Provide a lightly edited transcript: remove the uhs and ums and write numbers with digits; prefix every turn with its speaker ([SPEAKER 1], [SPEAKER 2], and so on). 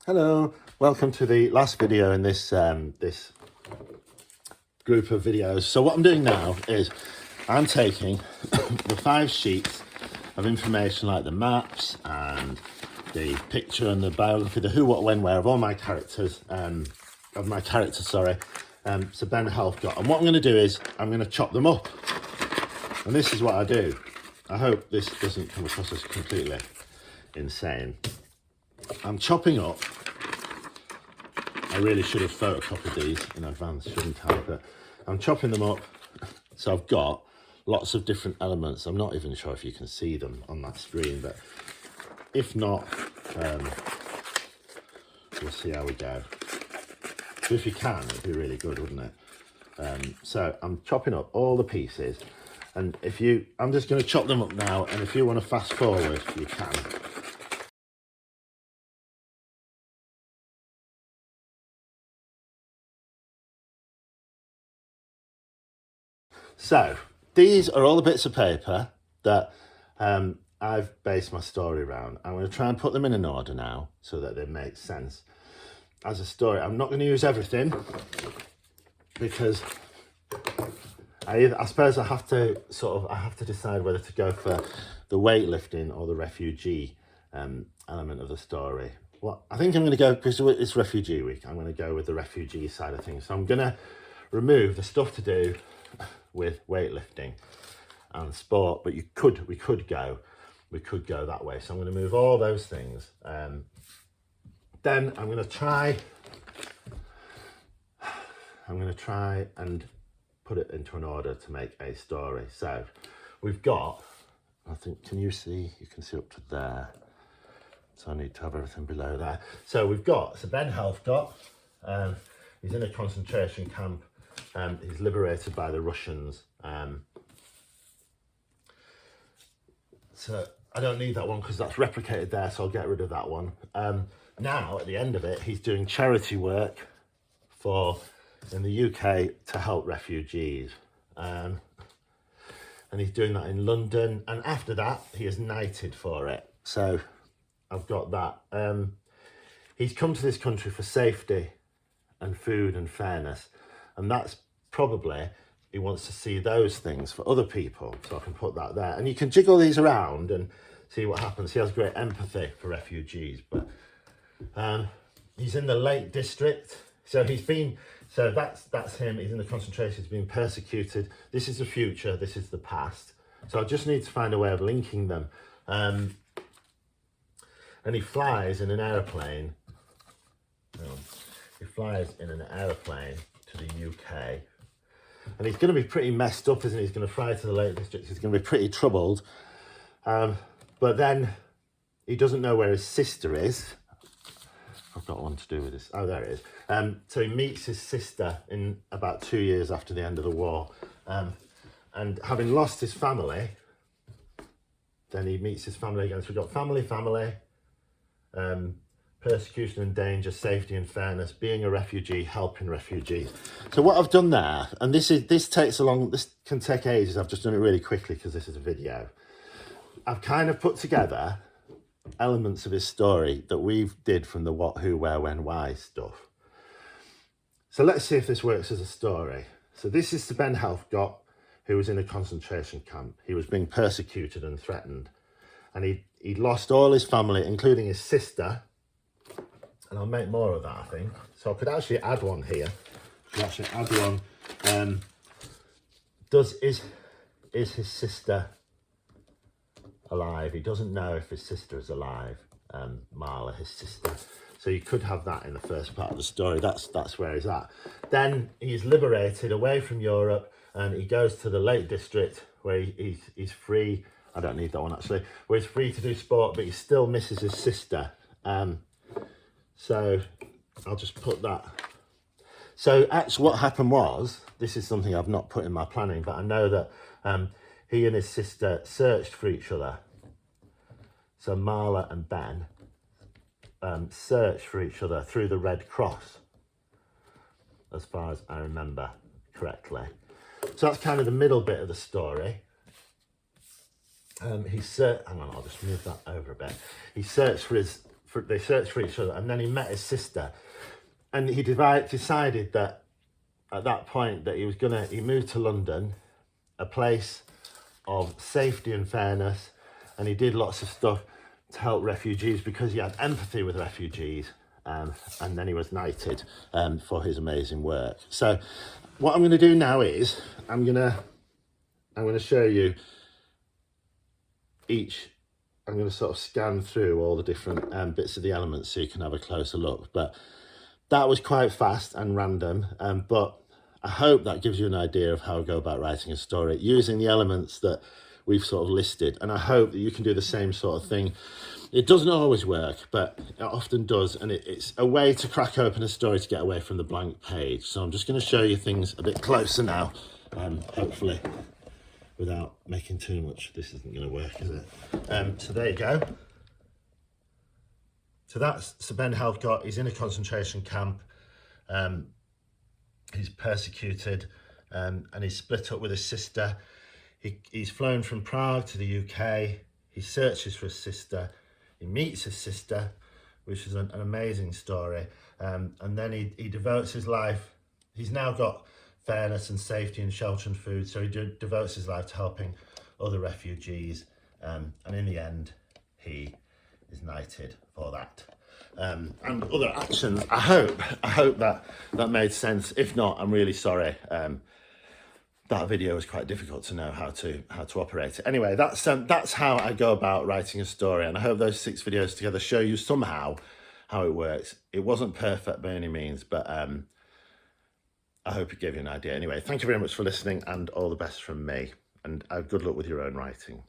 [SPEAKER 1] Hello, welcome to the last video in this this group of videos. So what I'm doing now is I'm taking the 5 sheets of information, like the maps and the picture and the biography, the who, what, when, where of all my characters, so Ben Helfgott. And what I'm going to do is I'm going to chop them up. And this is what I do. I hope this doesn't come across as completely insane. I'm chopping up. I really should have photocopied these in advance, shouldn't I? But I'm chopping them up. So I've got lots of different elements. I'm not even sure if you can see them on that screen, but if not, we'll see how we go. So if you can, it'd be really good, wouldn't it? So I'm chopping up all the pieces, and I'm just going to chop them up now, and if you want to fast forward, you can. So these are all the bits of paper that I've based my story around. I'm going to try and put them in an order now so that they make sense as a story. I'm not going to use everything because I suppose I have to decide whether to go for the weightlifting or the refugee element of the story. Well, I think I'm going to go, because it's refugee week, I'm going to go with the refugee side of things. So I'm going to remove the stuff to do with weightlifting and sport, but we could go that way. So I'm going to move all those things. Then I'm going to try and put it into an order to make a story. So we've got, I think, you can see up to there. So I need to have everything below there. So we've got, Ben Helfgott, he's in a concentration camp. He's liberated by the Russians. So I don't need that one because that's replicated there, so I'll get rid of that one. Now, at the end of it, he's doing charity work in the UK to help refugees. And he's doing that in London. And after that, he is knighted for it. So I've got that. He's come to this country for safety and food and fairness. And that's probably, he wants to see those things for other people. So I can put that there. And you can jiggle these around and see what happens. He has great empathy for refugees. But he's in the Lake District. So that's him. He's in the concentration. He's been persecuted. This is the future. This is the past. So I just need to find a way of linking them. And he flies in an aeroplane. He flies in an aeroplane to the UK, and he's going to be pretty messed up, isn't he? He's going to fly to the Lake District. He's going to be pretty troubled, but then he doesn't know where his sister is. I've got one to do with this. Oh, there it is. So he meets his sister in about 2 years after the end of the war, and having lost his family, then he meets his family again. So we've got family, persecution and danger, safety and fairness, being a refugee, helping refugees. So what I've done there, and this can take ages. I've just done it really quickly because this is a video. I've kind of put together elements of his story that we've did from the what, who, where, when, why stuff. So let's see if this works as a story. So this is Ben Helfgott, who was in a concentration camp. He was being persecuted and threatened, and he'd lost all his family, including his sister. And I'll make more of that, I think. So I could actually add one here. Is his sister alive? He doesn't know if his sister is alive. Marla, his sister. So you could have that in the first part of the story. That's where he's at. Then he's liberated away from Europe, and he goes to the Lake District where he's free. I don't need that one actually. Where he's free to do sport, but he still misses his sister. So I'll just put that. So actually what happened was, this is something I've not put in my planning, but I know that he and his sister searched for each other. So Marla and Ben searched for each other through the Red Cross, as far as I remember correctly. So that's kind of the middle bit of the story. Hang on, I'll just move that over a bit. He searched they searched for each other, and then he met his sister, and he decided that at that point that he moved to London, a place of safety and fairness, and he did lots of stuff to help refugees because he had empathy with refugees, and then he was knighted for his amazing work. So what I'm going to do now is I'm going to show you each. I'm going to sort of scan through all the different bits of the elements so you can have a closer look. But that was quite fast and random, but I hope that gives you an idea of how I go about writing a story using the elements that we've sort of listed. And I hope that you can do the same sort of thing. It doesn't always work, but it often does. And it's a way to crack open a story to get away from the blank page. So I'm just going to show you things a bit closer now, hopefully without making too much. This isn't going to work, is it? So there you go. So that's Sir Ben Helfgott. He's in a concentration camp. He's persecuted, and he's split up with his sister. He's flown from Prague to the UK. He searches for his sister. He meets his sister, which is an amazing story. And then he devotes his life. He's now got fairness and safety and shelter and food. So he devotes his life to helping other refugees. And in the end, he is knighted for that. And other actions. I hope that made sense. If not, I'm really sorry. That video was quite difficult to know how to operate it. Anyway, that's how I go about writing a story, and I hope those 6 videos together show you somehow how it works. It wasn't perfect by any means, but I hope it gave you an idea. Anyway, thank you very much for listening, and all the best from me, and good luck with your own writing.